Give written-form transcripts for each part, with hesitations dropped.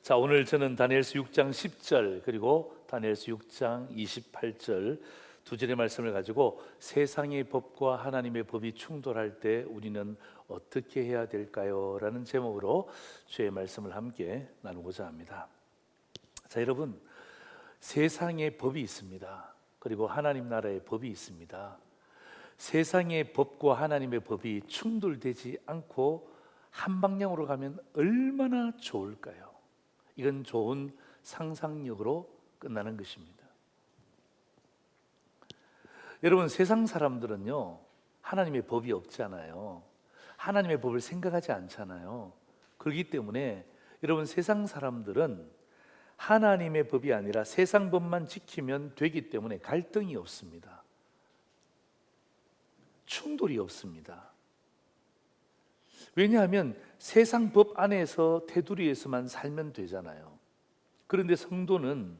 자, 오늘 저는 다니엘서 6장 10절 그리고 다니엘서 6장 28절 두 절의 말씀을 가지고 세상의 법과 하나님의 법이 충돌할 때 우리는 어떻게 해야 될까요? 라는 제목으로 주의 말씀을 함께 나누고자 합니다. 자, 여러분, 세상의 법이 있습니다. 그리고 하나님 나라의 법이 있습니다. 세상의 법과 하나님의 법이 충돌되지 않고 한 방향으로 가면 얼마나 좋을까요? 이건 좋은 상상력으로 끝나는 것입니다. 여러분, 세상 사람들은요, 하나님의 법이 없잖아요. 하나님의 법을 생각하지 않잖아요. 그렇기 때문에 여러분, 세상 사람들은 하나님의 법이 아니라 세상 법만 지키면 되기 때문에 갈등이 없습니다. 충돌이 없습니다. 왜냐하면 세상 법 안에서 테두리에서만 살면 되잖아요. 그런데 성도는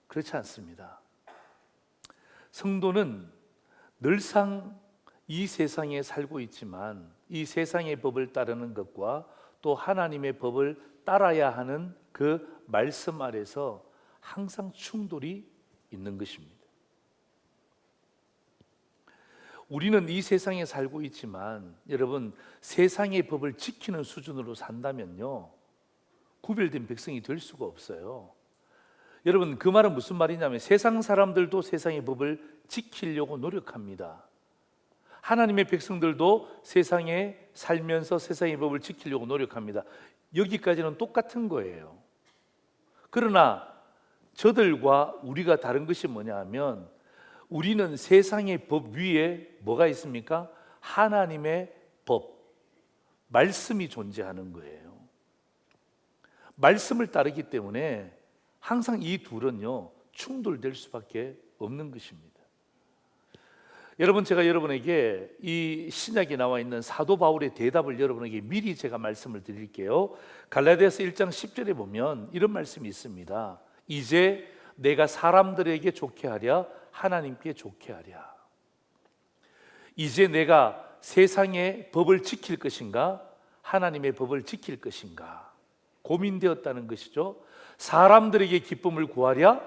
그렇지 않습니다. 성도는 늘상 이 세상에 살고 있지만 이 세상의 법을 따르는 것과 또 하나님의 법을 따라야 하는 그 말씀 아래서 항상 충돌이 있는 것입니다. 우리는 이 세상에 살고 있지만 여러분, 세상의 법을 지키는 수준으로 산다면요, 구별된 백성이 될 수가 없어요. 여러분, 그 말은 무슨 말이냐면 세상 사람들도 세상의 법을 지키려고 노력합니다. 하나님의 백성들도 세상에 살면서 세상의 법을 지키려고 노력합니다. 여기까지는 똑같은 거예요. 그러나 저들과 우리가 다른 것이 뭐냐 하면 우리는 세상의 법 위에 뭐가 있습니까? 하나님의 법, 말씀이 존재하는 거예요. 말씀을 따르기 때문에 항상 이 둘은요, 충돌될 수밖에 없는 것입니다. 여러분, 제가 여러분에게 이 신약에 나와 있는 사도 바울의 대답을 여러분에게 미리 제가 말씀을 드릴게요. 갈라디아서 1장 10절에 보면 이런 말씀이 있습니다. 이제 내가 사람들에게 좋게 하랴 하나님께 좋게 하랴. 이제 내가 세상의 법을 지킬 것인가 하나님의 법을 지킬 것인가 고민되었다는 것이죠. 사람들에게 기쁨을 구하랴,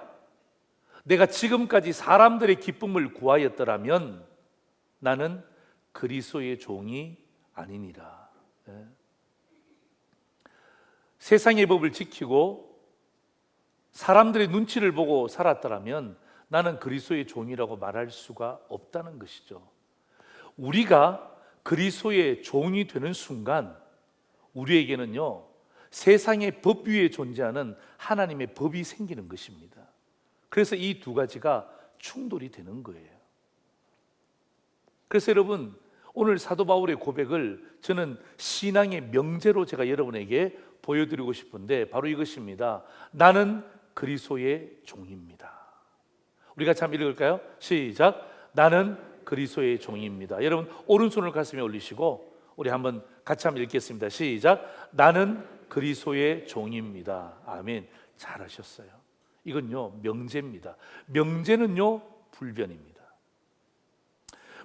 내가 지금까지 사람들의 기쁨을 구하였더라면 나는 그리스도의 종이 아니니라. 세상의 법을 지키고 사람들의 눈치를 보고 살았더라면 나는 그리스도의 종이라고 말할 수가 없다는 것이죠. 우리가 그리스도의 종이 되는 순간 우리에게는요, 세상의 법 위에 존재하는 하나님의 법이 생기는 것입니다. 그래서 이 두 가지가 충돌이 되는 거예요. 그래서 여러분, 오늘 사도 바울의 고백을 저는 신앙의 명제로 제가 여러분에게 보여드리고 싶은데 바로 이것입니다. 나는 그리스도의 종입니다. 우리가 같이 읽을까요? 시작. 나는 그리스도의 종입니다. 여러분, 오른손을 가슴에 올리시고 우리 한번 같이 한번 읽겠습니다. 시작. 나는 그리스도의 종입니다. 아멘. 잘하셨어요. 이건요, 명제입니다. 명제는요, 불변입니다.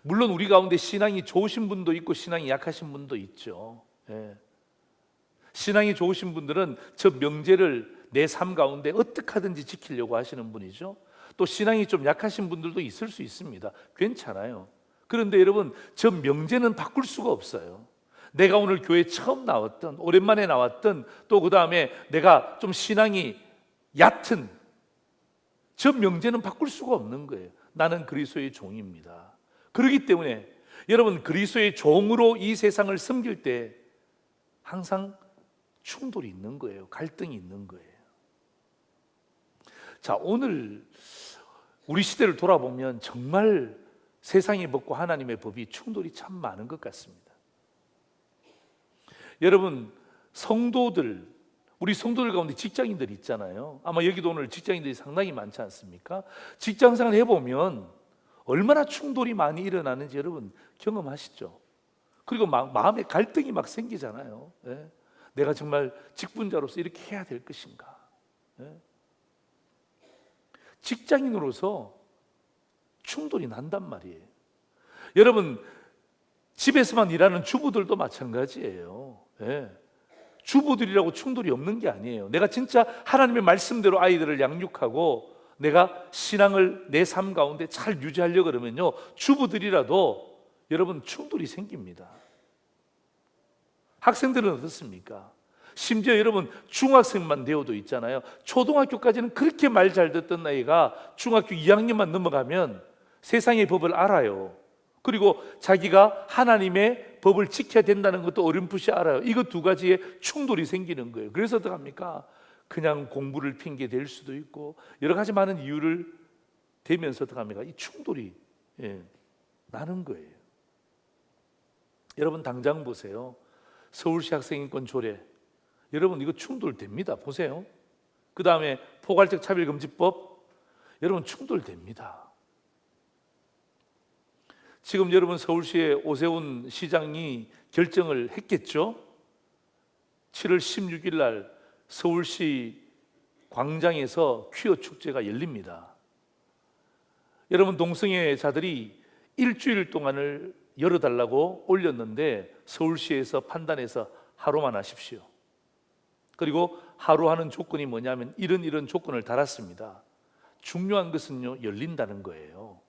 물론 우리 가운데 신앙이 좋으신 분도 있고 신앙이 약하신 분도 있죠. 신앙이 좋으신 분들은 저 명제를 내 삶 가운데 어떻게 하든지 지키려고 하시는 분이죠. 또 신앙이 좀 약하신 분들도 있을 수 있습니다. 괜찮아요. 그런데 여러분, 저 명제는 바꿀 수가 없어요. 내가 오늘 교회 처음 나왔던, 오랜만에 나왔던, 또 그 다음에 내가 좀 신앙이 얕은 저 명제는 바꿀 수가 없는 거예요. 나는 그리스도의 종입니다. 그렇기 때문에 여러분, 그리스도의 종으로 이 세상을 섬길 때 항상 충돌이 있는 거예요. 갈등이 있는 거예요. 자, 오늘 우리 시대를 돌아보면 정말 세상의 법과 하나님의 법이 충돌이 참 많은 것 같습니다. 여러분, 성도들, 우리 성도들 가운데 직장인들이 있잖아요. 아마 여기도 오늘 직장인들이 상당히 많지 않습니까? 직장생활 해보면 얼마나 충돌이 많이 일어나는지 여러분 경험하시죠? 그리고 마음에 갈등이 막 생기잖아요. 내가 정말 직분자로서 이렇게 해야 될 것인가? 직장인으로서 충돌이 난단 말이에요. 여러분, 집에서만 일하는 주부들도 마찬가지예요. 주부들이라고 충돌이 없는 게 아니에요. 내가 진짜 하나님의 말씀대로 아이들을 양육하고 내가 신앙을 내 삶 가운데 잘 유지하려고 그러면요, 주부들이라도 여러분 충돌이 생깁니다. 학생들은 어떻습니까? 심지어 여러분 중학생만 되어도 있잖아요. 초등학교까지는 그렇게 말 잘 듣던 아이가 중학교 2학년만 넘어가면 세상의 법을 알아요. 그리고 자기가 하나님의 법을 지켜야 된다는 것도 어렴풋이 알아요. 이거 두 가지에 충돌이 생기는 거예요. 그래서 어떡합니까? 그냥 공부를 핑계 댈 수도 있고 여러 가지 많은 이유를 대면서 어떡합니까? 이 충돌이 나는 거예요. 여러분 당장 보세요. 서울시 학생인권 조례, 여러분 이거 충돌됩니다. 보세요. 그 다음에 포괄적 차별금지법, 여러분 충돌됩니다. 지금 여러분 서울시의 오세훈 시장이 결정을 했겠죠? 7월 16일 날 서울시 광장에서 퀴어 축제가 열립니다. 여러분 동성애자들이 일주일 동안을 열어달라고 올렸는데 서울시에서 판단해서 하루만 하십시오. 그리고 하루 하는 조건이 뭐냐면 이런 조건을 달았습니다. 중요한 것은요, 열린다는 거예요.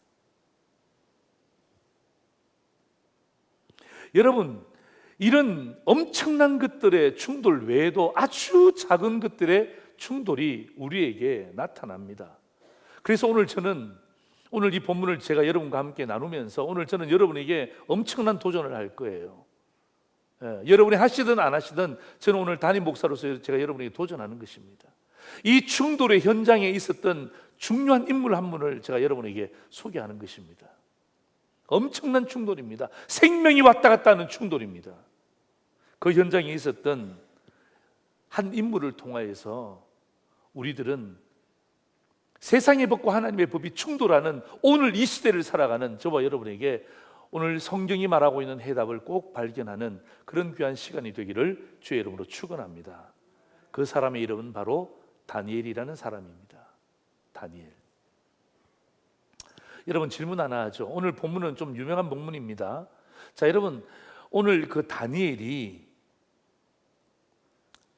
여러분, 이런 엄청난 것들의 충돌 외에도 아주 작은 것들의 충돌이 우리에게 나타납니다. 그래서 오늘 이 본문을 제가 여러분과 함께 나누면서 오늘 저는 여러분에게 엄청난 도전을 할 거예요. 여러분이 하시든 안 하시든 저는 오늘 담임 목사로서 제가 여러분에게 도전하는 것입니다. 이 충돌의 현장에 있었던 중요한 인물 한 분을 제가 여러분에게 소개하는 것입니다. 엄청난 충돌입니다. 생명이 왔다 갔다 하는 충돌입니다. 그 현장에 있었던 한 인물을 통하여서 우리들은 세상의 법과 하나님의 법이 충돌하는 오늘 이 시대를 살아가는 저와 여러분에게 오늘 성경이 말하고 있는 해답을 꼭 발견하는 그런 귀한 시간이 되기를 주의 이름으로 축원합니다. 그 사람의 이름은 바로 다니엘이라는 사람입니다. 다니엘. 여러분 질문 하나 하죠. 오늘 본문은 좀 유명한 본문입니다. 자, 여러분 오늘 그 다니엘이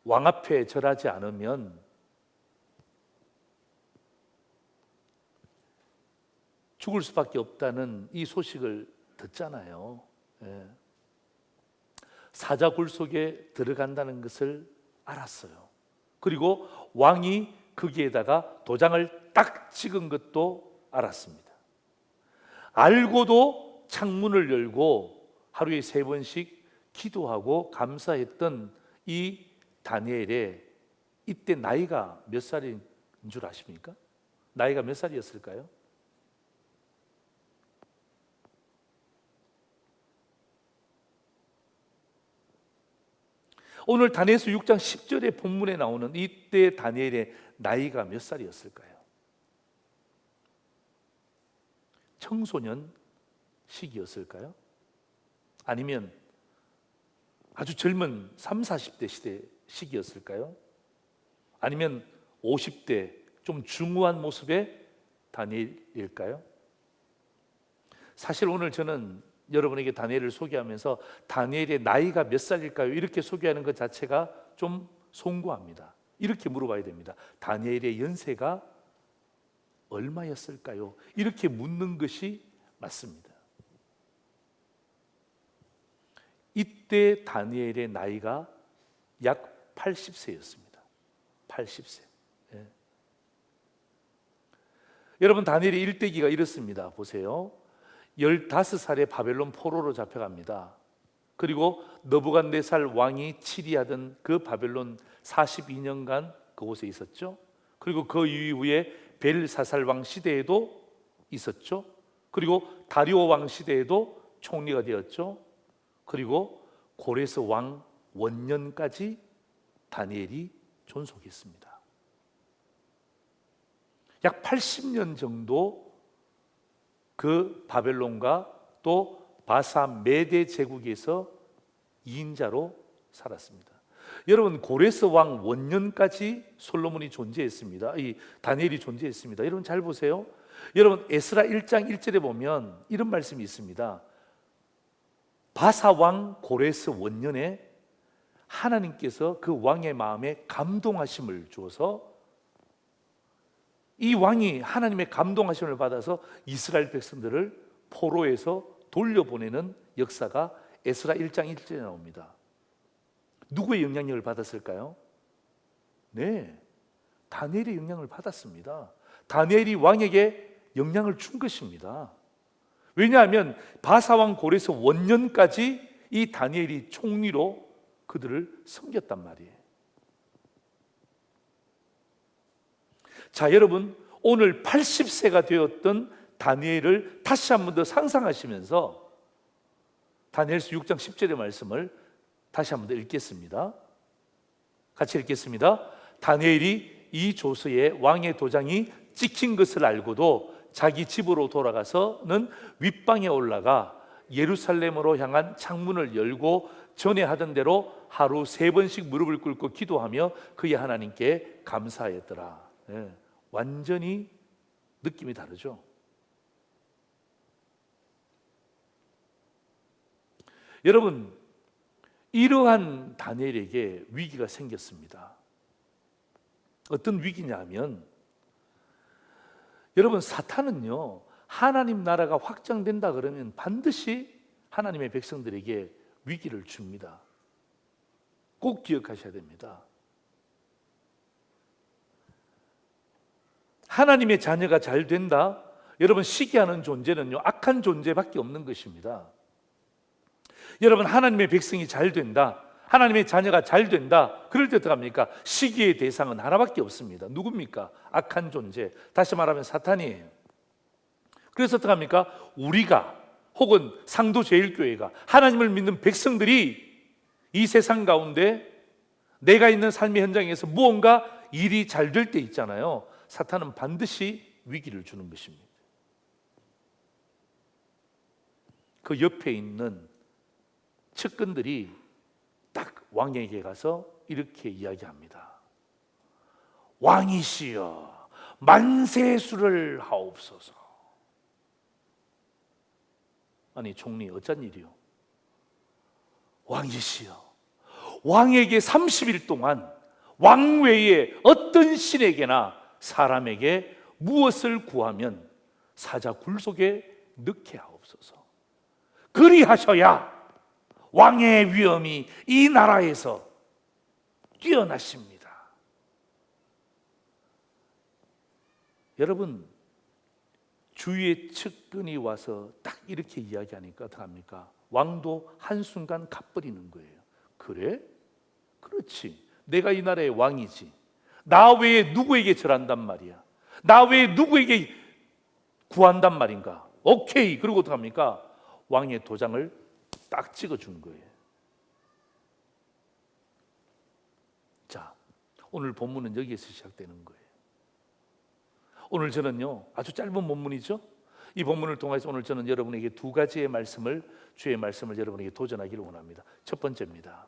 왕 앞에 절하지 않으면 죽을 수밖에 없다는 이 소식을 듣잖아요. 사자굴 속에 들어간다는 것을 알았어요. 그리고 왕이 거기에다가 도장을 딱 찍은 것도 알았습니다. 알고도 창문을 열고 하루에 3번씩 기도하고 감사했던 이 다니엘의 이때 나이가 몇 살인 줄 아십니까? 나이가 몇 살이었을까요? 오늘 다니엘서 6장 10절의 본문에 나오는 이때 다니엘의 나이가 몇 살이었을까요? 청소년 시기였을까요? 아니면 아주 젊은 30, 40대 시기였을까요? 아니면 50대 좀 중후한 모습의 다니엘일까요? 사실 오늘 저는 여러분에게 다니엘을 소개하면서 다니엘의 나이가 몇 살일까요? 이렇게 소개하는 것 자체가 좀 송구합니다. 이렇게 물어봐야 됩니다. 다니엘의 연세가 얼마였을까요? 이렇게 묻는 것이 맞습니다. 이때 다니엘의 나이가 약 80세였습니다. 80세. 예. 여러분 다니엘의 일대기가 이렇습니다. 보세요. 15살에 바벨론 포로로 잡혀갑니다. 그리고 느부갓네살 왕이 치리하던 그 바벨론 42년간 그곳에 있었죠. 그리고 그 이후에 벨사살 왕 시대에도 있었죠. 그리고 다리오 왕 시대에도 총리가 되었죠. 그리고 고레스 왕 원년까지 다니엘이 존속했습니다. 약 80년 정도 그 바벨론과 또 바사 메대 제국에서 2인자로 살았습니다. 여러분 고레스 왕 원년까지 솔로몬이 존재했습니다. 이 다니엘이 존재했습니다. 여러분 잘 보세요. 여러분 에스라 1장 1절에 보면 이런 말씀이 있습니다. 바사 왕 고레스 원년에 하나님께서 그 왕의 마음에 감동하심을 주어서 이 왕이 하나님의 감동하심을 받아서 이스라엘 백성들을 포로에서 돌려보내는 역사가 에스라 1장 1절에 나옵니다. 누구의 영향력을 받았을까요? 네, 다니엘의 영향을 받았습니다. 다니엘이 왕에게 영향을 준 것입니다. 왜냐하면 바사왕 고레스 원년까지 이 다니엘이 총리로 그들을 섬겼단 말이에요. 자, 여러분, 오늘 80세가 되었던 다니엘을 다시 한 번 더 상상하시면서 다니엘서 6장 10절의 말씀을 다시 한 번 더 읽겠습니다. 같이 읽겠습니다. 다니엘이 이 조서에 왕의 도장이 찍힌 것을 알고도 자기 집으로 돌아가서는 윗방에 올라가 예루살렘으로 향한 창문을 열고 전에 하던 대로 하루 3번씩 무릎을 꿇고 기도하며 그의 하나님께 감사했더라. 네, 완전히 느낌이 다르죠. 여러분, 이러한 다니엘에게 위기가 생겼습니다. 어떤 위기냐면, 여러분, 사탄은요, 하나님 나라가 확장된다 그러면 반드시 하나님의 백성들에게 위기를 줍니다. 꼭 기억하셔야 됩니다. 하나님의 자녀가 잘 된다? 여러분, 시기하는 존재는요, 악한 존재밖에 없는 것입니다. 여러분, 하나님의 백성이 잘 된다, 하나님의 자녀가 잘 된다, 그럴 때 어떡합니까? 시기의 대상은 하나밖에 없습니다. 누굽니까? 악한 존재, 다시 말하면 사탄이에요. 그래서 어떡합니까? 우리가 혹은 상도제일교회가, 하나님을 믿는 백성들이 이 세상 가운데 내가 있는 삶의 현장에서 무언가 일이 잘 될 때 있잖아요. 사탄은 반드시 위기를 주는 것입니다. 그 옆에 있는 측근들이 딱 왕에게 가서 이렇게 이야기합니다. 왕이시여, 만세수를 하옵소서. 아니, 총리, 어쩐 일이요? 왕이시여, 왕에게 30일 동안 왕 외에 어떤 신에게나 사람에게 무엇을 구하면 사자 굴 속에 넣게 하옵소서. 그리하셔야 왕의 위엄이 이 나라에서 뛰어나십니다. 여러분, 주위의 측근이 와서 딱 이렇게 이야기하니까 어떡합니까? 왕도 한순간 갚버리는 거예요. 그래? 그렇지. 내가 이 나라의 왕이지. 나 외에 누구에게 절한단 말이야. 나 외에 누구에게 구한단 말인가? 오케이. 그리고 어떡합니까? 왕의 도장을 딱 찍어준 거예요. 자, 오늘 본문은 여기에서 시작되는 거예요. 오늘 저는요, 아주 짧은 본문이죠. 이 본문을 통해서 오늘 저는 여러분에게 두 가지의 말씀을, 주의 말씀을 여러분에게 도전하기를 원합니다. 첫 번째입니다.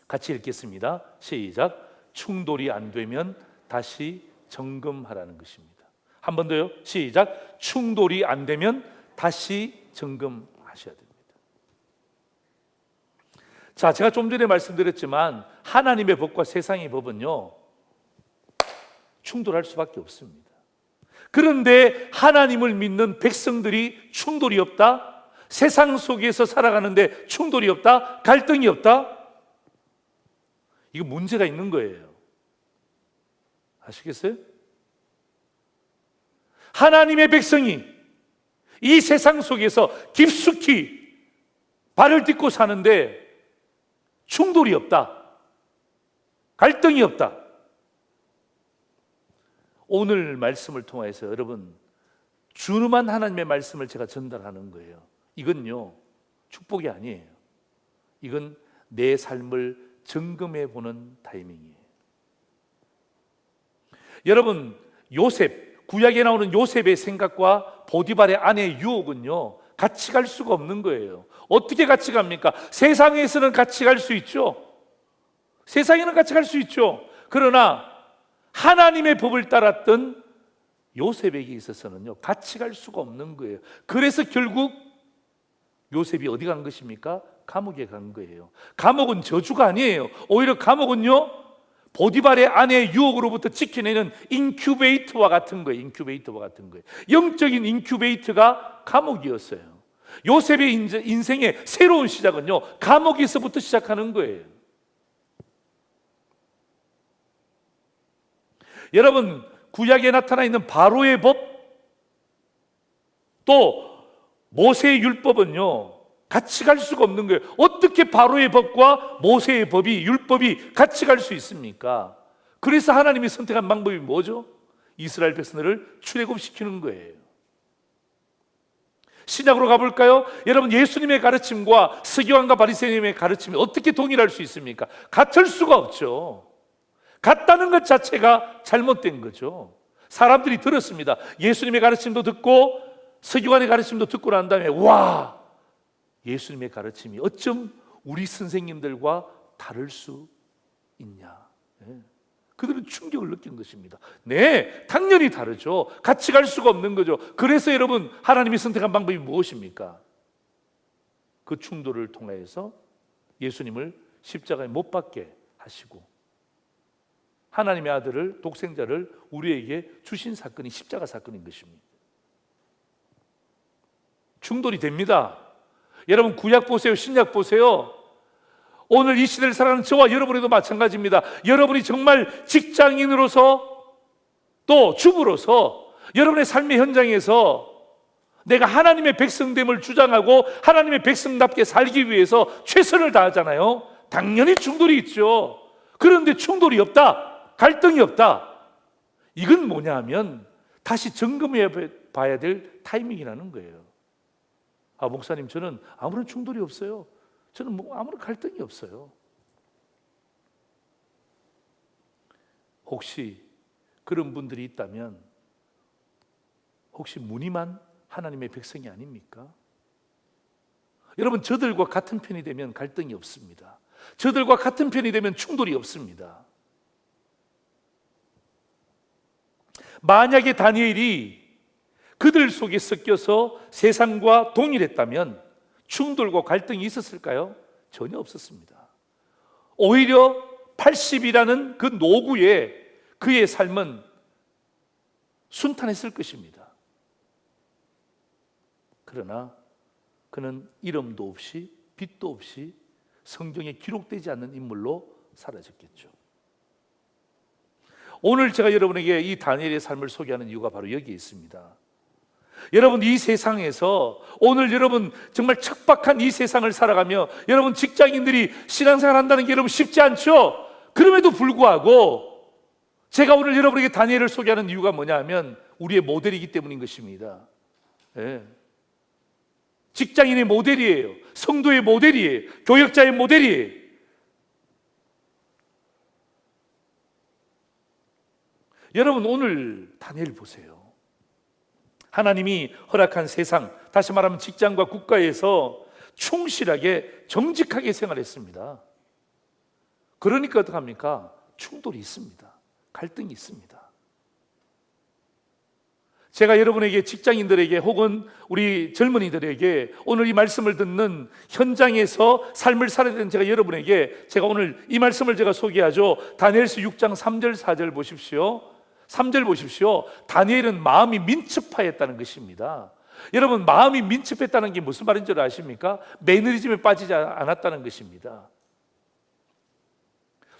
같이 읽겠습니다. 시작. 충돌이 안 되면 다시 점검하라는 것입니다. 한 번 더요. 시작. 충돌이 안 되면 다시 점검하셔야 됩니다. 자, 제가 좀 전에 말씀드렸지만 하나님의 법과 세상의 법은요, 충돌할 수밖에 없습니다. 그런데 하나님을 믿는 백성들이 충돌이 없다? 세상 속에서 살아가는데 충돌이 없다? 갈등이 없다? 이거 문제가 있는 거예요. 아시겠어요? 하나님의 백성이 이 세상 속에서 깊숙이 발을 딛고 사는데 충돌이 없다, 갈등이 없다. 오늘 말씀을 통해서 여러분, 준엄한 하나님의 말씀을 제가 전달하는 거예요. 이건요, 축복이 아니에요. 이건 내 삶을 점검해 보는 타이밍이에요. 여러분, 요셉, 구약에 나오는 요셉의 생각과 보디발의 아내의 유혹은요, 같이 갈 수가 없는 거예요. 어떻게 같이 갑니까? 세상에서는 같이 갈 수 있죠. 세상에는 같이 갈 수 있죠. 그러나 하나님의 법을 따랐던 요셉에게 있어서는요, 같이 갈 수가 없는 거예요. 그래서 결국 요셉이 어디 간 것입니까? 감옥에 간 거예요. 감옥은 저주가 아니에요. 오히려 감옥은요, 보디발의 아내의 유혹으로부터 지켜내는 인큐베이터와 같은 거예요. 인큐베이터와 같은 거예요. 영적인 인큐베이터가 감옥이었어요. 요셉의 인생의 새로운 시작은요, 감옥에서부터 시작하는 거예요. 여러분, 구약에 나타나 있는 바로의 법, 또 모세의 율법은요, 같이 갈 수가 없는 거예요. 어떻게 바로의 법과 모세의 법이, 율법이 같이 갈 수 있습니까? 그래서 하나님이 선택한 방법이 뭐죠? 이스라엘 백성들을 출애굽시키는 거예요. 신약으로 가볼까요? 여러분, 예수님의 가르침과 서기관과 바리새인의 가르침이 어떻게 동일할 수 있습니까? 같을 수가 없죠. 같다는 것 자체가 잘못된 거죠. 사람들이 들었습니다. 예수님의 가르침도 듣고 서기관의 가르침도 듣고 난 다음에, 와, 예수님의 가르침이 어쩜 우리 선생님들과 다를 수 있냐. 그들은 충격을 느낀 것입니다. 네, 당연히 다르죠. 같이 갈 수가 없는 거죠. 그래서 여러분, 하나님이 선택한 방법이 무엇입니까? 그 충돌을 통해서 예수님을 십자가에 못 박게 하시고 하나님의 아들을, 독생자를 우리에게 주신 사건이 십자가 사건인 것입니다. 충돌이 됩니다. 여러분, 구약 보세요, 신약 보세요. 오늘 이 시대를 살아가는 저와 여러분에도 마찬가지입니다. 여러분이 정말 직장인으로서 또 주부로서 여러분의 삶의 현장에서 내가 하나님의 백성됨을 주장하고 하나님의 백성답게 살기 위해서 최선을 다하잖아요. 당연히 충돌이 있죠. 그런데 충돌이 없다, 갈등이 없다, 이건 뭐냐 하면 다시 점검해 봐야 될 타이밍이라는 거예요. 아, 목사님, 저는 아무런 충돌이 없어요. 저는 아무런 갈등이 없어요. 혹시 그런 분들이 있다면 혹시 무늬만 하나님의 백성이 아닙니까? 여러분, 저들과 같은 편이 되면 갈등이 없습니다. 저들과 같은 편이 되면 충돌이 없습니다. 만약에 다니엘이 그들 속에 섞여서 세상과 동일했다면 충돌과 갈등이 있었을까요? 전혀 없었습니다. 오히려 80이라는 그 노구에 그의 삶은 순탄했을 것입니다. 그러나 그는 이름도 없이 빛도 없이 성경에 기록되지 않는 인물로 사라졌겠죠. 오늘 제가 여러분에게 이 다니엘의 삶을 소개하는 이유가 바로 여기에 있습니다. 여러분, 이 세상에서 오늘 여러분 정말 척박한 이 세상을 살아가며 여러분 직장인들이 신앙생활 한다는 게 여러분 쉽지 않죠? 그럼에도 불구하고 제가 오늘 여러분에게 다니엘을 소개하는 이유가 뭐냐 하면 우리의 모델이기 때문인 것입니다. 네. 직장인의 모델이에요. 성도의 모델이에요. 교역자의 모델이에요. 여러분, 오늘 다니엘 보세요. 하나님이 허락한 세상, 다시 말하면 직장과 국가에서 충실하게 정직하게 생활했습니다. 그러니까 어떡합니까? 충돌이 있습니다. 갈등이 있습니다. 제가 여러분에게, 직장인들에게 혹은 우리 젊은이들에게 오늘 이 말씀을 듣는 현장에서 삶을 살아야 되는 제가 여러분에게 제가 오늘 이 말씀을 제가 소개하죠. 다니엘서 6장 3절 4절 보십시오. 3절 보십시오. 다니엘은 마음이 민첩하였다는 것입니다. 여러분, 마음이 민첩했다는 게 무슨 말인 줄 아십니까? 매너리즘에 빠지지 않았다는 것입니다.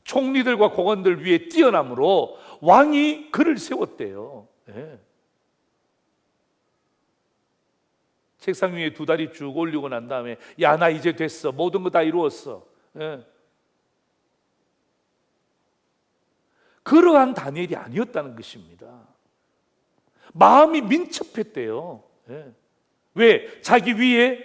총리들과 공원들 위에 뛰어남으로 왕이 그를 세웠대요. 네. 책상 위에 두 다리 쭉 올리고 난 다음에, 야, 나 이제 됐어, 모든 거 다 이루었어. 네. 그러한 다니엘이 아니었다는 것입니다. 마음이 민첩했대요. 네. 왜? 자기 위에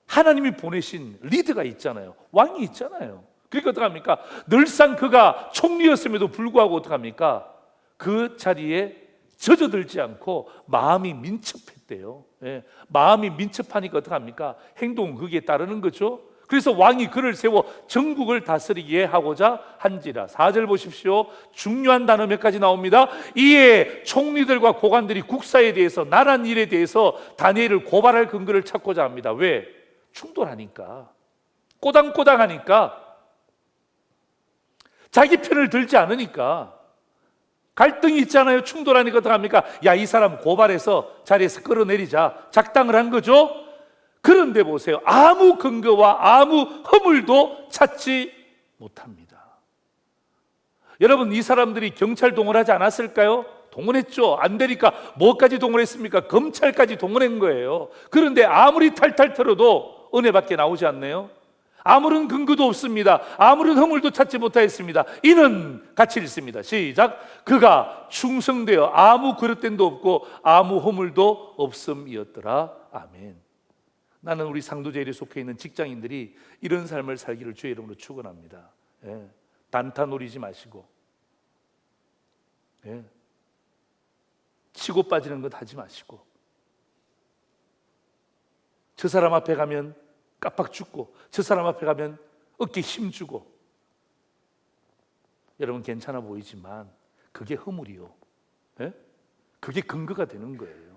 하나님이 보내신 리더가 있잖아요. 왕이 있잖아요. 그러니까 어떡합니까? 늘상 그가 총리였음에도 불구하고 어떡합니까? 그 자리에 젖어들지 않고 마음이 민첩했대요. 네. 마음이 민첩하니까 어떡합니까? 행동은 거기에 따르는 거죠. 그래서 왕이 그를 세워 전국을 다스리게 하고자 한지라. 4절 보십시오. 중요한 단어 몇 가지 나옵니다. 이에 총리들과 고관들이 국사에 대해서, 나란 일에 대해서 다니엘을 고발할 근거를 찾고자 합니다. 왜? 충돌하니까. 꼬당꼬당하니까, 자기 편을 들지 않으니까, 갈등이 있잖아요. 충돌하니까 어떡합니까? 야, 이 사람 고발해서 자리에서 끌어내리자. 작당을 한 거죠. 그런데 보세요. 아무 근거와 아무 허물도 찾지 못합니다. 여러분, 이 사람들이 경찰 동원하지 않았을까요? 동원했죠. 안 되니까 뭐까지 동원했습니까? 검찰까지 동원한 거예요. 그런데 아무리 탈탈 털어도 은혜밖에 나오지 않네요. 아무런 근거도 없습니다. 아무런 허물도 찾지 못하였습니다. 이는 같이 읽습니다. 시작. 그가 충성되어 아무 그릇됨도 없고 아무 허물도 없음이었더라. 아멘. 나는 우리 상도제일에 속해 있는 직장인들이 이런 삶을 살기를 주의 이름으로 축원합니다. 예. 단타 노리지 마시고, 예. 치고 빠지는 것 하지 마시고, 저 사람 앞에 가면 깜빡 죽고, 저 사람 앞에 가면 어깨 힘주고. 여러분, 괜찮아 보이지만 그게 허물이요. 예? 그게 근거가 되는 거예요.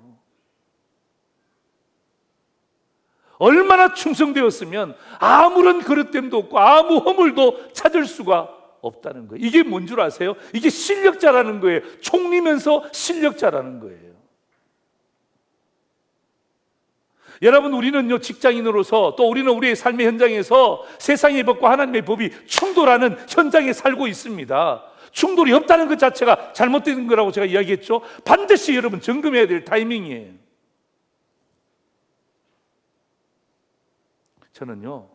얼마나 충성되었으면 아무런 그릇됨도 없고 아무 허물도 찾을 수가 없다는 거예요. 이게 뭔 줄 아세요? 이게 실력자라는 거예요. 총리면서 실력자라는 거예요. 여러분, 우리는요, 직장인으로서, 또 우리는 우리의 삶의 현장에서 세상의 법과 하나님의 법이 충돌하는 현장에 살고 있습니다. 충돌이 없다는 것 자체가 잘못된 거라고 제가 이야기했죠. 반드시 여러분 점검해야 될 타이밍이에요. 저는요,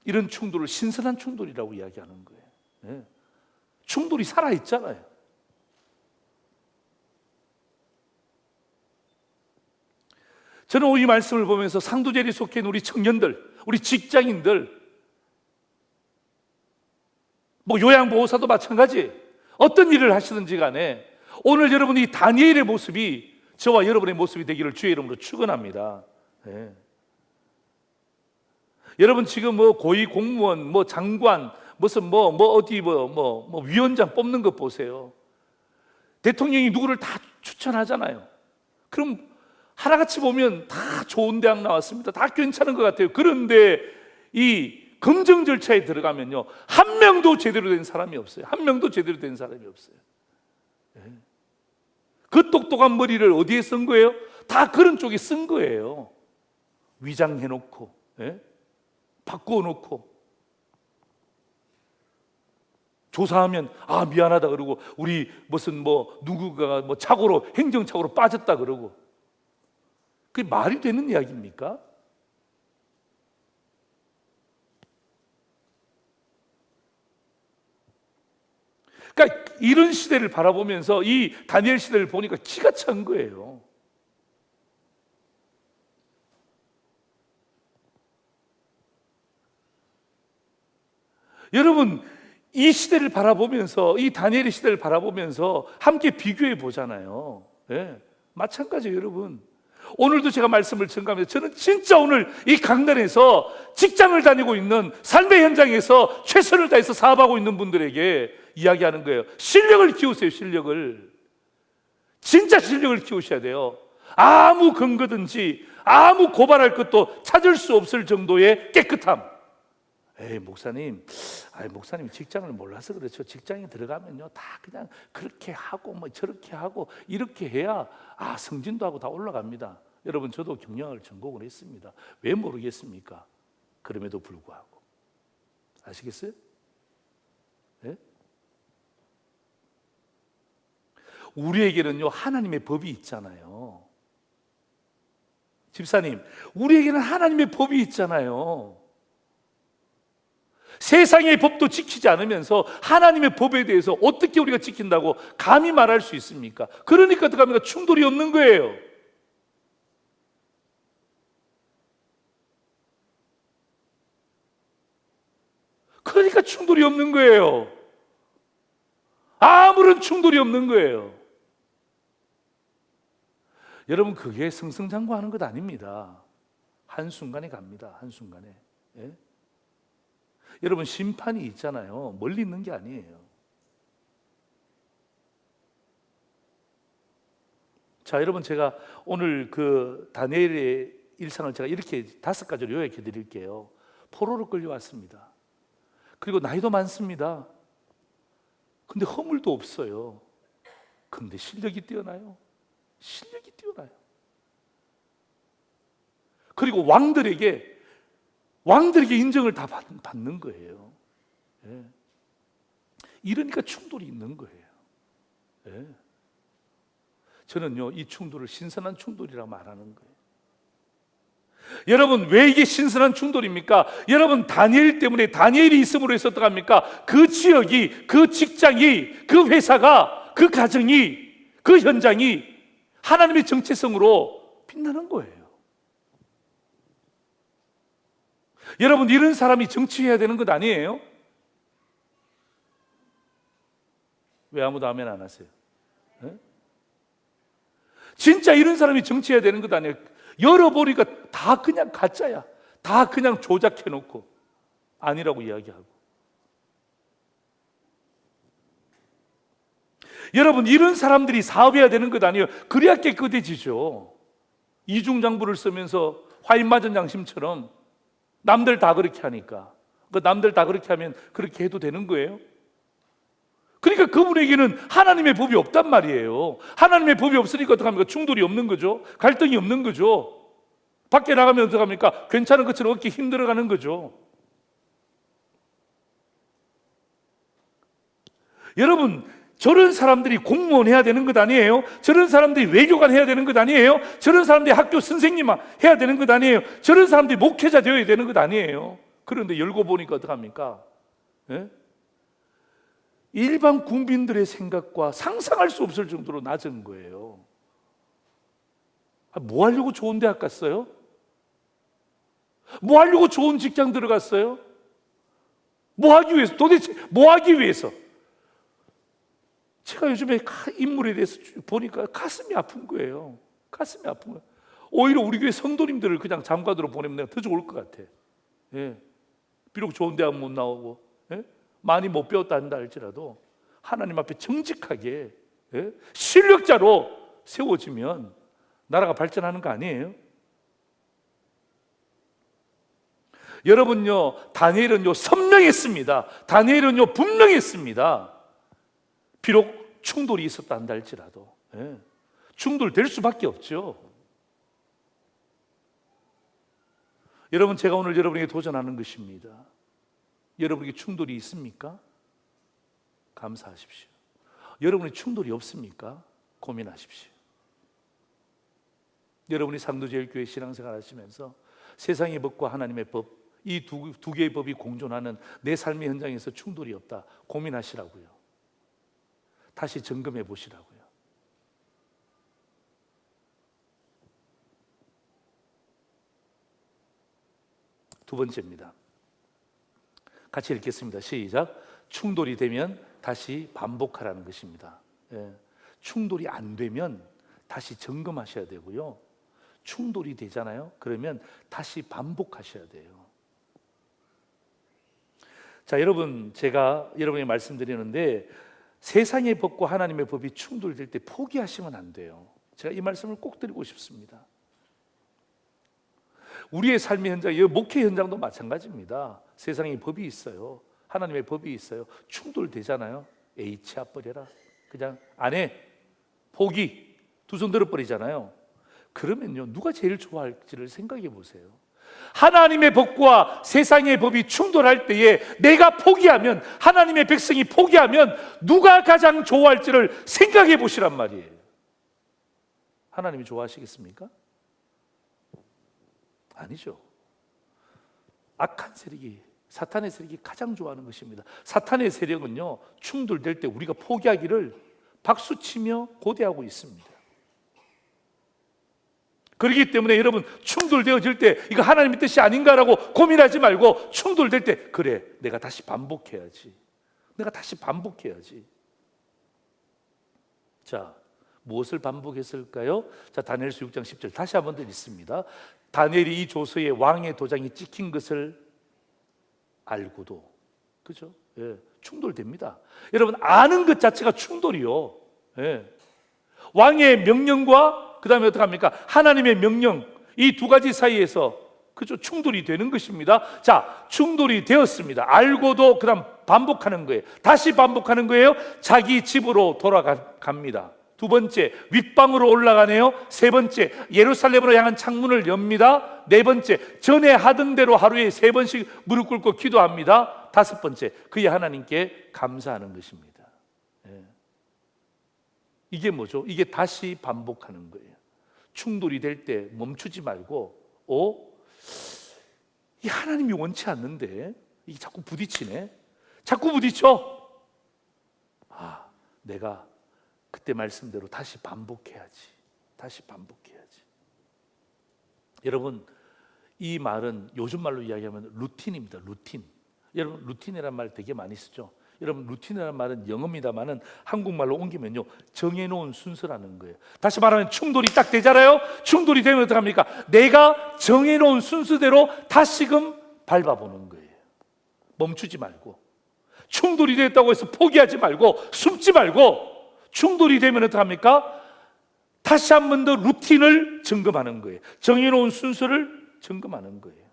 이런 충돌을 신선한 충돌이라고 이야기하는 거예요. 네. 충돌이 살아있잖아요. 저는 이 말씀을 보면서 상도제일에 속해 있는 우리 청년들, 우리 직장인들, 뭐 요양보호사도 마찬가지, 어떤 일을 하시든지 간에 오늘 여러분이 다니엘의 모습이 저와 여러분의 모습이 되기를 주의 이름으로 축원합니다. 네. 여러분, 지금 뭐 고위 공무원, 뭐 장관, 무슨 어디 위원장 뽑는 것 보세요. 대통령이 누구를 다 추천하잖아요. 그럼 하나같이 보면 다 좋은 대학 나왔습니다. 다 괜찮은 것 같아요. 그런데 이 검증 절차에 들어가면요, 한 명도 제대로 된 사람이 없어요. 한 명도 제대로 된 사람이 없어요. 그 똑똑한 머리를 어디에 쓴 거예요? 다 그런 쪽에 쓴 거예요. 위장해놓고, 바꾸어놓고, 조사하면 아 미안하다 그러고, 우리 무슨 누구가 착오로, 행정착오로 빠졌다 그러고. 그게 말이 되는 이야기입니까? 그러니까 이런 시대를 바라보면서 이 다니엘 시대를 보니까 기가 찬 거예요. 여러분, 이 시대를 바라보면서, 이 다니엘의 시대를 바라보면서 함께 비교해 보잖아요. 네, 마찬가지예요. 여러분, 오늘도 제가 말씀을 전가하면서 저는 진짜 오늘 이 강단에서 직장을 다니고 있는 삶의 현장에서 최선을 다해서 사업하고 있는 분들에게 이야기하는 거예요. 실력을 키우세요. 실력을. 진짜 실력을 키우셔야 돼요. 아무 근거든지 아무 고발할 것도 찾을 수 없을 정도의 깨끗함. 에이 목사님, 목사님 직장을 몰라서 그렇죠. 직장에 들어가면요 다 그냥 그렇게 하고 저렇게 하고 이렇게 해야 승진도 하고 다 올라갑니다. 여러분, 저도 경영학을 전공을 했습니다. 왜 모르겠습니까? 그럼에도 불구하고. 아시겠어요? 네? 우리에게는요 하나님의 법이 있잖아요. 집사님, 우리에게는 하나님의 법이 있잖아요. 세상의 법도 지키지 않으면서 하나님의 법에 대해서 어떻게 우리가 지킨다고 감히 말할 수 있습니까? 그러니까 어떡합니까? 충돌이 없는 거예요. 그러니까 충돌이 없는 거예요. 아무런 충돌이 없는 거예요. 여러분, 그게 승승장구하는 것 아닙니다. 한순간에 갑니다. 한순간에. 예? 여러분, 심판이 있잖아요. 멀리 있는 게 아니에요. 자, 여러분, 제가 오늘 그 다니엘의 일상을 제가 이렇게 5가지로 요약해 드릴게요. 포로로 끌려왔습니다. 그리고 나이도 많습니다. 근데 허물도 없어요. 근데 실력이 뛰어나요. 실력이 뛰어나요. 그리고 왕들에게 인정을 다 받는 거예요. 예. 이러니까 충돌이 있는 거예요. 예. 저는요, 이 충돌을 신선한 충돌이라고 말하는 거예요. 여러분, 왜 이게 신선한 충돌입니까? 여러분, 다니엘 때문에, 다니엘이 있음으로 해서 어떡합니까? 그 지역이, 그 직장이, 그 회사가, 그 가정이, 그 현장이 하나님의 정체성으로 빛나는 거예요. 여러분, 이런 사람이 정치해야 되는 것 아니에요? 왜 아무도 아멘 안 하세요? 네? 진짜 이런 사람이 정치해야 되는 것 아니에요? 열어보니까 다 그냥 가짜야. 다 그냥 조작해놓고 아니라고 이야기하고. 여러분, 이런 사람들이 사업해야 되는 것 아니에요? 그래야 깨끗해지죠. 이중장부를 쓰면서 화인마전 양심처럼 남들 다 그렇게 하니까, 그 남들 다 그렇게 하면 그렇게 해도 되는 거예요? 그러니까 그분에게는 하나님의 법이 없단 말이에요. 하나님의 법이 없으니까 어떡합니까? 충돌이 없는 거죠. 갈등이 없는 거죠. 밖에 나가면 어떡합니까? 괜찮은 것처럼 얻기 힘들어가는 거죠. 여러분, 저런 사람들이 공무원 해야 되는 것 아니에요? 저런 사람들이 외교관 해야 되는 것 아니에요? 저런 사람들이 학교 선생님 해야 되는 것 아니에요? 저런 사람들이 목회자 되어야 되는 것 아니에요? 그런데 열고 보니까 어떡합니까? 예? 일반 국민들의 생각과 상상할 수 없을 정도로 낮은 거예요. 뭐 하려고 좋은 대학 갔어요? 뭐 하려고 좋은 직장 들어갔어요? 뭐 하기 위해서? 도대체 뭐 하기 위해서? 제가 요즘에 인물에 대해서 보니까 가슴이 아픈 거예요. 가슴이 아픈 거예요. 오히려 우리 교회 성도님들을 그냥 장관으로 보내면 내가 더 좋을 것 같아. 예. 비록 좋은 대학 못 나오고, 예? 많이 못 배웠다 한다 할지라도 하나님 앞에 정직하게, 예? 실력자로 세워지면 나라가 발전하는 거 아니에요? 여러분요, 다니엘은요 선명했습니다. 다니엘은요 분명했습니다. 비록 충돌이 있었다 한다 할지라도, 예. 충돌될 수밖에 없죠. 여러분, 제가 오늘 여러분에게 도전하는 것입니다. 여러분에게 충돌이 있습니까? 감사하십시오. 여러분의 충돌이 없습니까? 고민하십시오. 여러분이 상도제일교회 신앙생활 하시면서 세상의 법과 하나님의 법, 이 두 개의 법이 공존하는 내 삶의 현장에서 충돌이 없다 고민하시라고요. 다시 점검해 보시라고요. 두 번째입니다. 같이 읽겠습니다. 시작. 충돌이 되면 다시 반복하라는 것입니다. 예. 충돌이 안 되면 다시 점검하셔야 되고요. 충돌이 되잖아요. 그러면 다시 반복하셔야 돼요. 자, 여러분, 제가 여러분에게 말씀드리는데 세상의 법과 하나님의 법이 충돌될 때 포기하시면 안 돼요. 제가 이 말씀을 꼭 드리고 싶습니다. 우리의 삶의 현장, 목회 현장도 마찬가지입니다. 세상의 법이 있어요. 하나님의 법이 있어요. 충돌되잖아요. 에이, 치아버려라. 그냥 안 해. 포기. 두 손 들어버리잖아요. 그러면요, 누가 제일 좋아할지를 생각해 보세요. 하나님의 법과 세상의 법이 충돌할 때에 내가 포기하면, 하나님의 백성이 포기하면 누가 가장 좋아할지를 생각해 보시란 말이에요. 하나님이 좋아하시겠습니까? 아니죠. 악한 세력이, 사탄의 세력이 가장 좋아하는 것입니다. 사탄의 세력은요, 충돌될 때 우리가 포기하기를 박수치며 고대하고 있습니다. 그렇기 때문에 여러분, 충돌되어질 때 이거 하나님의 뜻이 아닌가라고 고민하지 말고, 충돌될 때 그래, 내가 다시 반복해야지. 내가 다시 반복해야지. 자, 무엇을 반복했을까요? 자, 다니엘서 6장 10절 다시 한번 더 읽습니다. 다니엘이 이 조서에 왕의 도장이 찍힌 것을 알고도, 그죠? 예, 충돌됩니다. 여러분, 아는 것 자체가 충돌이요. 예. 왕의 명령과 그 다음에 어떡합니까? 하나님의 명령, 이 두 가지 사이에서 그죠? 충돌이 되는 것입니다. 자, 충돌이 되었습니다. 알고도 그다음 반복하는 거예요. 다시 반복하는 거예요. 자기 집으로 돌아갑니다. 두 번째, 윗방으로 올라가네요. 세 번째, 예루살렘으로 향한 창문을 엽니다. 네 번째, 전에 하던 대로 하루에 3번씩 무릎 꿇고 기도합니다. 다섯 번째, 그의 하나님께 감사하는 것입니다. 이게 뭐죠? 이게 다시 반복하는 거예요. 충돌이 될 때 멈추지 말고, 이 하나님이 원치 않는데 이게 자꾸 부딪히네. 자꾸 부딪혀. 내가 그때 말씀대로 다시 반복해야지. 다시 반복해야지. 여러분, 이 말은 요즘 말로 이야기하면 루틴입니다. 루틴. 여러분, 루틴이라는 말 되게 많이 쓰죠. 여러분, 루틴이라는 말은 영어입니다만은 한국말로 옮기면요, 정해놓은 순서라는 거예요. 다시 말하면 충돌이 딱 되잖아요. 충돌이 되면 어떡합니까? 내가 정해놓은 순서대로 다시금 밟아보는 거예요. 멈추지 말고. 충돌이 됐다고 해서 포기하지 말고, 숨지 말고, 충돌이 되면 어떡합니까? 다시 한 번 더 루틴을 점검하는 거예요. 정해놓은 순서를 점검하는 거예요.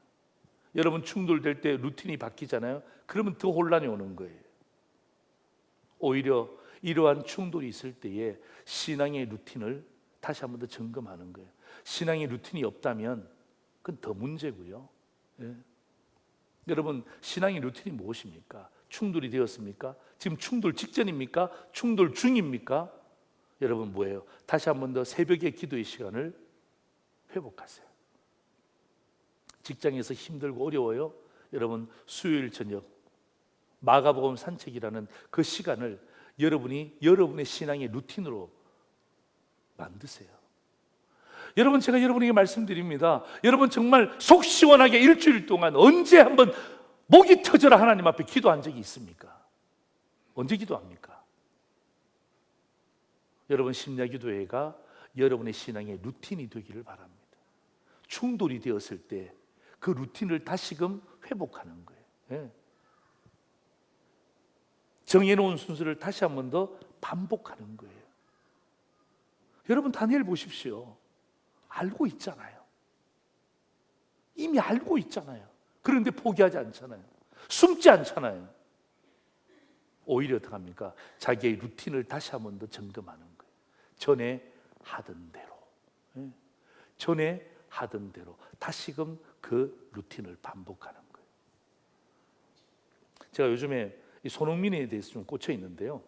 여러분, 충돌될 때 루틴이 바뀌잖아요. 그러면 더 혼란이 오는 거예요. 오히려 이러한 충돌이 있을 때에 신앙의 루틴을 다시 한 번 더 점검하는 거예요. 신앙의 루틴이 없다면 그건 더 문제고요. 여러분, 신앙의 루틴이 무엇입니까? 충돌이 되었습니까? 지금 충돌 직전입니까? 충돌 중입니까? 여러분, 뭐예요? 다시 한 번 더 새벽의 기도의 시간을 회복하세요. 직장에서 힘들고 어려워요? 여러분, 수요일 저녁 마가복음 산책이라는 그 시간을 여러분의 신앙의 루틴으로 만드세요. 여러분, 제가 여러분에게 말씀드립니다. 여러분, 정말 속 시원하게 일주일 동안 언제 한번 목이 터져라 하나님 앞에 기도한 적이 있습니까? 언제 기도합니까? 여러분, 심야기도회가 여러분의 신앙의 루틴이 되기를 바랍니다. 충돌이 되었을 때 그 루틴을 다시금 회복하는 거예요. 정해놓은 순서를 다시 한 번 더 반복하는 거예요. 여러분, 다니엘 보십시오. 알고 있잖아요. 이미 알고 있잖아요. 그런데 포기하지 않잖아요. 숨지 않잖아요. 오히려 어떻게 합니까? 자기의 루틴을 다시 한 번 더 점검하는 거예요. 전에 하던 대로, 전에 하던 대로 다시금 그 루틴을 반복하는 거예요. 제가 요즘에 이 손흥민에 대해서 좀 꽂혀 있는데요.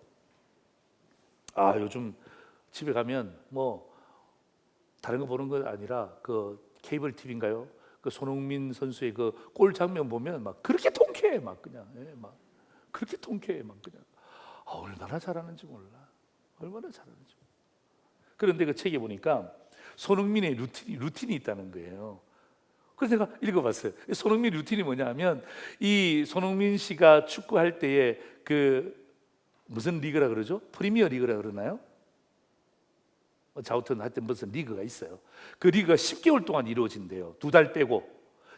요즘 집에 가면 뭐 다른 거 보는 거 아니라 그 케이블 TV인가요? 그 손흥민 선수의 그 골 장면 보면 막 그렇게 통쾌해, 막 그냥 막 그렇게 통쾌해, 막 그냥 얼마나 잘하는지 몰라. 얼마나 잘하는지. 그런데 그 책에 보니까 손흥민의 루틴이 있다는 거예요. 그래서 제가 읽어봤어요. 손흥민 루틴이 뭐냐면, 이 손흥민 씨가 축구할 때에 그 무슨 리그라 그러죠? 프리미어 리그라 그러나요? 자우튼 하여튼 무슨 리그가 있어요. 그 리그가 10개월 동안 이루어진대요. 2달 빼고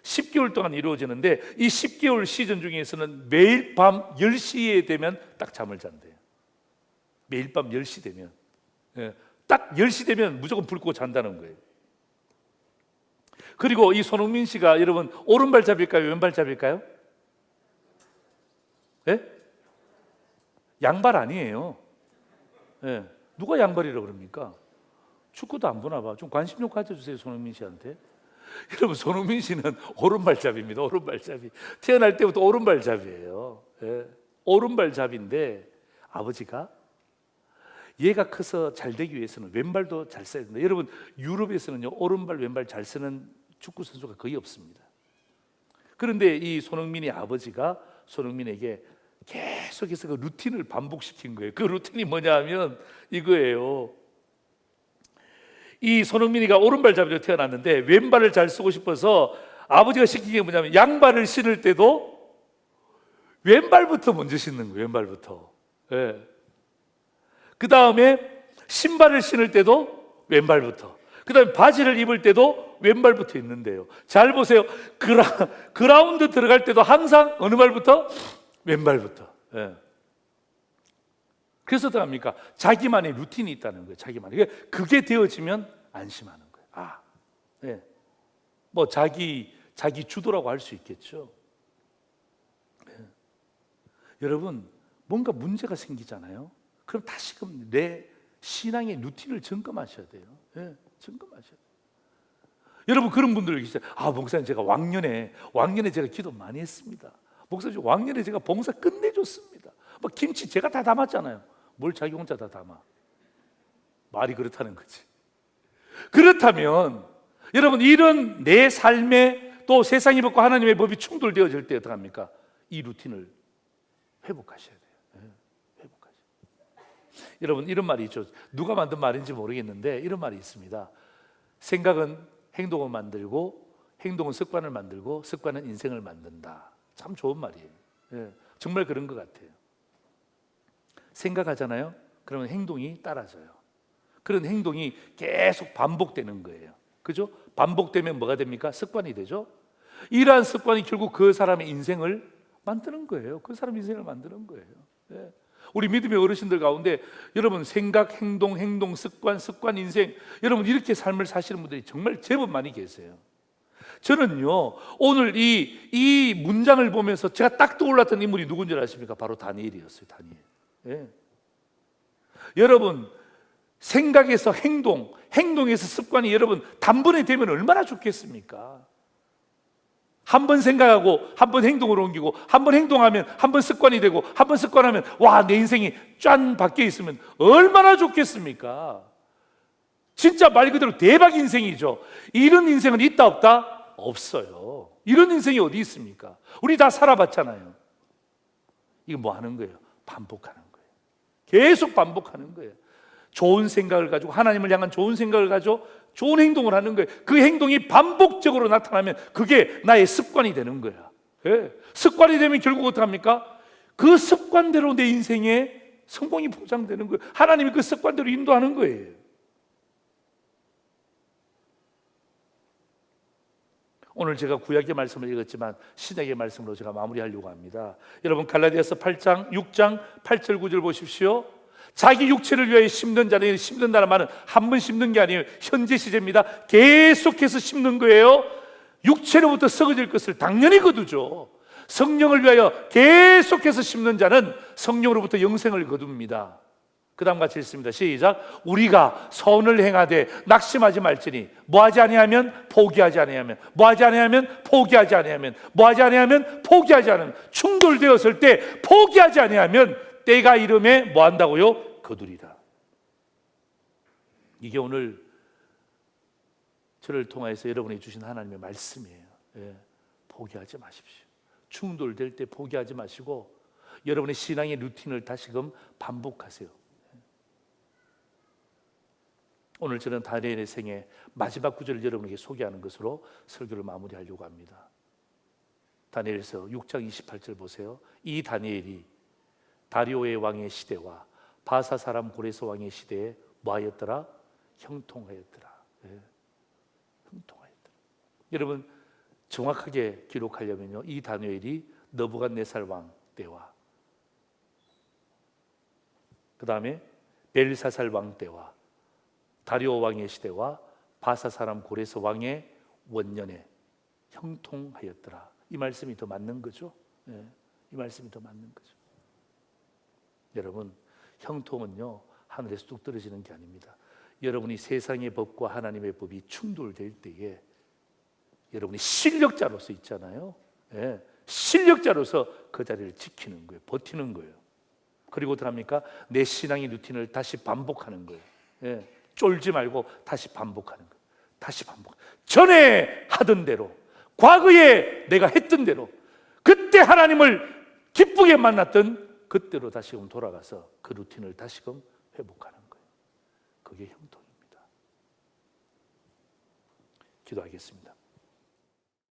10개월 동안 이루어지는데, 이 10개월 시즌 중에서는 매일 밤 10시에 되면 딱 잠을 잔대요. 매일 밤 10시 되면, 딱 10시 되면 무조건 불 끄고 잔다는 거예요. 그리고 이 손흥민 씨가 여러분 오른발잡일까요? 왼발잡일까요? 양발 아니에요. 누가 양발이라고 그럽니까? 축구도 안 보나 봐. 좀 관심 좀 가져주세요, 손흥민 씨한테. 여러분, 손흥민 씨는 오른발잡이입니다. 오른발잡이. 태어날 때부터 오른발잡이에요. 오른발잡인데 아버지가 얘가 커서 잘 되기 위해서는 왼발도 잘 써야 된다. 여러분, 유럽에서는요, 오른발 왼발 잘 쓰는 축구 선수가 거의 없습니다. 그런데 이 손흥민의 아버지가 손흥민에게 계속해서 그 루틴을 반복시킨 거예요. 그 루틴이 뭐냐 하면 이거예요. 이 손흥민이가 오른발잡이로 태어났는데 왼발을 잘 쓰고 싶어서 아버지가 시킨 게 뭐냐면, 양발을 신을 때도 왼발부터 먼저 신는 거예요. 왼발부터. 그 다음에 신발을 신을 때도 왼발부터, 그 다음에 바지를 입을 때도 왼발부터 입는데요. 잘 보세요. 그라운드 들어갈 때도 항상 어느 발부터? 왼발부터. 그래서 어떡합니까? 자기만의 루틴이 있다는 거예요. 자기만의. 그게 되어지면 안심하는 거예요. 뭐 자기 자기 주도라고 할 수 있겠죠. 네. 여러분, 뭔가 문제가 생기잖아요. 그럼 다시금 내 신앙의 루틴을 점검하셔야 돼요. 네, 점검하셔야 돼요. 여러분, 그런 분들 계세요. 목사님, 제가 왕년에 제가 기도 많이 했습니다. 목사님, 왕년에 제가 봉사 끝내줬습니다. 막 김치 제가 다 담았잖아요. 뭘 자기 혼자 다 담아? 말이 그렇다는 거지. 그렇다면 여러분, 이런 내 삶에 또 세상의 법과 하나님의 법이 충돌되어질 때 어떡합니까? 이 루틴을 회복하셔야 돼요. 회복하셔야 돼요. 여러분, 이런 말이 있죠. 누가 만든 말인지 모르겠는데 이런 말이 있습니다. 생각은 행동을 만들고, 행동은 습관을 만들고, 습관은 인생을 만든다. 참 좋은 말이에요. 정말 그런 것 같아요. 생각하잖아요. 그러면 행동이 따라져요. 그런 행동이 계속 반복되는 거예요. 그죠? 반복되면 뭐가 됩니까? 습관이 되죠. 이러한 습관이 결국 그 사람의 인생을 만드는 거예요. 그 사람 인생을 만드는 거예요. 우리 믿음의 어르신들 가운데 여러분, 생각, 행동, 습관, 인생, 여러분 이렇게 삶을 사시는 분들이 정말 제법 많이 계세요. 저는요, 오늘 이 문장을 보면서 제가 딱 떠올랐던 인물이 누군지 아십니까? 바로 다니엘이었어요. 다니엘. 여러분, 생각에서 행동에서 습관이 여러분 단번에 되면 얼마나 좋겠습니까? 한 번 생각하고 한 번 행동으로 옮기고, 한 번 행동하면 한 번 습관이 되고, 한 번 습관하면 내 인생이 짠 바뀌어 있으면 얼마나 좋겠습니까? 진짜 말 그대로 대박 인생이죠. 이런 인생은 있다 없다? 없어요. 이런 인생이 어디 있습니까? 우리 다 살아봤잖아요. 이거 뭐 하는 거예요? 반복하는 거예요. 계속 반복하는 거예요. 좋은 생각을 가지고, 하나님을 향한 좋은 생각을 가지고 좋은 행동을 하는 거예요. 그 행동이 반복적으로 나타나면 그게 나의 습관이 되는 거야. 습관이 되면 결국 어떻게 합니까? 그 습관대로 내 인생에 성공이 보장되는 거예요. 하나님이 그 습관대로 인도하는 거예요. 오늘 제가 구약의 말씀을 읽었지만 신약의 말씀으로 제가 마무리하려고 합니다. 여러분, 갈라디아서 8장 6장 8절 9절 보십시오. 자기 육체를 위하여 심는 자는, 심는다는 말은 한 번 심는 게 아니에요. 현재 시제입니다. 계속해서 심는 거예요. 육체로부터 썩어질 것을 당연히 거두죠. 성령을 위하여 계속해서 심는 자는 성령으로부터 영생을 거둡니다. 그 다음 같이 읽습니다. 시작. 우리가 선을 행하되 낙심하지 말지니 뭐하지 아니하면 포기하지 아니하면, 뭐하지 아니하면 포기하지 아니하면, 뭐하지 아니하면 포기하지 않으면, 충돌되었을 때 포기하지 아니하면 때가 이름에 뭐 한다고요? 거두리라. 이게 오늘 저를 통하여서 여러분이 주신 하나님의 말씀이에요. 포기하지 마십시오. 충돌될 때 포기하지 마시고 여러분의 신앙의 루틴을 다시금 반복하세요. 오늘 저는 다니엘의 생애 마지막 구절을 여러분에게 소개하는 것으로 설교를 마무리하려고 합니다. 다니엘서 6장 28절 보세요. 이 다니엘이 다리오의 왕의 시대와 바사 사람 고레스 왕의 시대에 뭐하였더라? 형통하였더라. 형통하였더라. 여러분, 정확하게 기록하려면요, 이 다니엘이 느부갓네살 왕 때와 그 다음에 벨사살 왕 때와 다리오 왕의 시대와 바사 사람 고레스 왕의 원년에 형통하였더라. 이 말씀이 더 맞는 거죠. 이 말씀이 더 맞는 거죠. 여러분, 형통은요, 하늘에서 뚝 떨어지는 게 아닙니다. 여러분이 세상의 법과 하나님의 법이 충돌될 때에 여러분이 실력자로서 있잖아요. 실력자로서 그 자리를 지키는 거예요. 버티는 거예요. 그리고 어떻게 합니까? 내 신앙의 루틴을 다시 반복하는 거예요. 쫄지 말고 다시 반복하는 거예요. 다시 반복. 전에 하던 대로, 과거에 내가 했던 대로, 그때 하나님을 기쁘게 만났던 그때로 다시금 돌아가서 그 루틴을 다시금 회복하는 거예요. 그게 형통입니다. 기도하겠습니다.